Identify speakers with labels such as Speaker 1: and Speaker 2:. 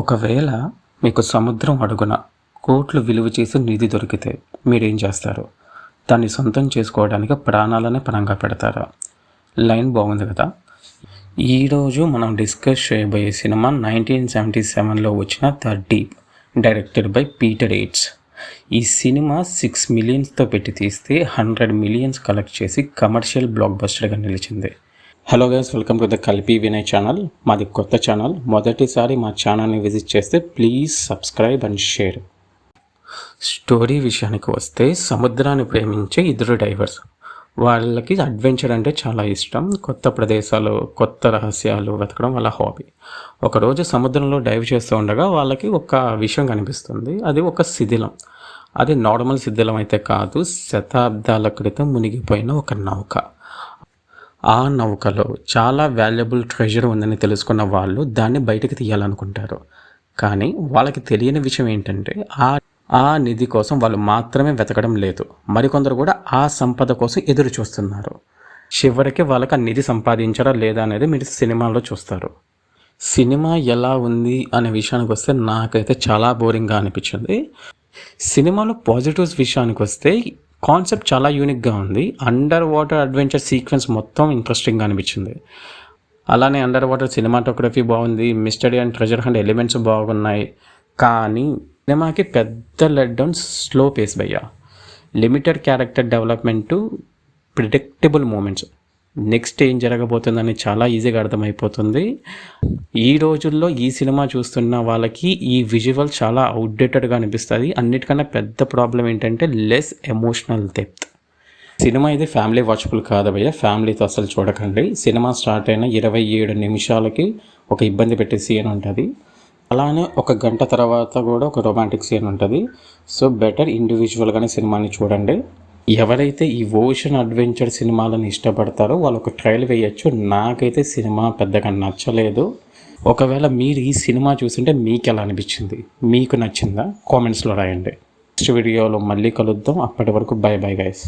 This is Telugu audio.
Speaker 1: ఒకవేళ మీకు సముద్రం అడుగున కోట్లు విలువ చేసి నిధి దొరికితే మీరేం చేస్తారు? దాన్ని సొంతం చేసుకోవడానికి ప్రాణాలనే పణంగా పెడతారా? లైన్ బాగుంది కదా. ఈరోజు మనం డిస్కస్ చేయబోయే సినిమా 1977లో వచ్చిన the deep, directed by Peter eights. ఈ సినిమా 6 మిలియన్స్తో పెట్టి తీస్తే 100 మిలియన్స్ కలెక్ట్ చేసి కమర్షియల్ బ్లాక్ బస్టర్గా నిలిచింది. Hello guys, welcome to the Kalpi Vinay channel. మాది కొత్త ఛానల్. మొదటిసారి మా ఛానల్ని విజిట్ చేస్తే please subscribe and share. Story విషయానికి వస్తే, సముద్రాన్ని ప్రేమించే ఇద్దరు డైవర్స్. వాళ్ళకి అడ్వెంచర్ అంటే చాలా ఇష్టం. కొత్త ప్రదేశాలు, కొత్త రహస్యాలు వెతకడం వాళ్ళ హాబీ. ఒకరోజు సముద్రంలో డైవ్ చేస్తూ ఉండగా వాళ్ళకి ఒక విషయం కనిపిస్తుంది. అది ఒక శిథిలం. అది నార్మల్ శిథిలం అయితే కాదు, శతాబ్దాల క్రితం మునిగిపోయిన ఒక నౌక. ఆ నౌకలో చాలా వాల్యుబుల్ ట్రెజర్ ఉందని తెలుసుకున్న వాళ్ళు దాన్ని బయటకు తీయాలనుకుంటారు. కానీ వాళ్ళకి తెలియని విషయం ఏంటంటే, ఆ నిధి కోసం వాళ్ళు మాత్రమే వెతకడం లేదు, మరికొందరు కూడా ఆ సంపద కోసం ఎదురు చూస్తున్నారు. చివరికి వాళ్ళకి ఆ నిధి సంపాదించారా లేదా అనేది మీరు సినిమాలో చూస్తారు. సినిమా ఎలా ఉంది అనే విషయానికి వస్తే నాకైతే చాలా బోరింగ్గా అనిపించింది. సినిమాలో పాజిటివ్స్ విషయానికి వస్తే, కాన్సెప్ట్ చాలా యూనిక్గా ఉంది. అండర్ వాటర్ అడ్వెంచర్ సీక్వెన్స్ మొత్తం ఇంట్రెస్టింగ్గా అనిపించింది. అలానే అండర్ వాటర్ సినిమాటోగ్రఫీ బాగుంది, mystery and treasure hunt elements బాగున్నాయి. కానీ సినిమాకి పెద్ద లెట్ డౌన్ స్లో పేస్ భయ్యా. Limited character development, predictable moments. Next ఏం జరగబోతుందని చాలా ఈజీగా అర్థమైపోతుంది. ఈ రోజుల్లో ఈ సినిమా చూస్తున్న వాళ్ళకి ఈ విజువల్ చాలా అవుట్డేటెడ్గా అనిపిస్తుంది. అన్నిటికన్నా పెద్ద ప్రాబ్లం ఏంటంటే లెస్ ఎమోషనల్ డెప్త్. సినిమా ఇది ఫ్యామిలీ వాచబుల్ కాదు భయ్య, ఫ్యామిలీతో అసలు చూడకండి. సినిమా స్టార్ట్ అయిన 27 నిమిషాలకి ఒక ఇబ్బంది పెట్టే సీన్ ఉంటుంది. అలానే 1 గంట తర్వాత కూడా ఒక రొమాంటిక్ సీన్ ఉంటుంది. సో బెటర్ ఇండివిజువల్గానే సినిమాని చూడండి. ఎవరైతే ఈ ఓషన్ అడ్వెంచర్ సినిమాలను ఇష్టపడతారో వాళ్ళు ఒక ట్రయల్ వేయచ్చు. నాకైతే సినిమా పెద్దగా నచ్చలేదు. ఒకవేళ మీరు ఈ సినిమా చూస్తుంటే మీకు ఎలా అనిపించింది, మీకు నచ్చిందా? కామెంట్స్లో రాయండి. నెక్స్ట్ వీడియోలో మళ్ళీ కలుద్దాం. అప్పటి వరకు బై బై గైస్.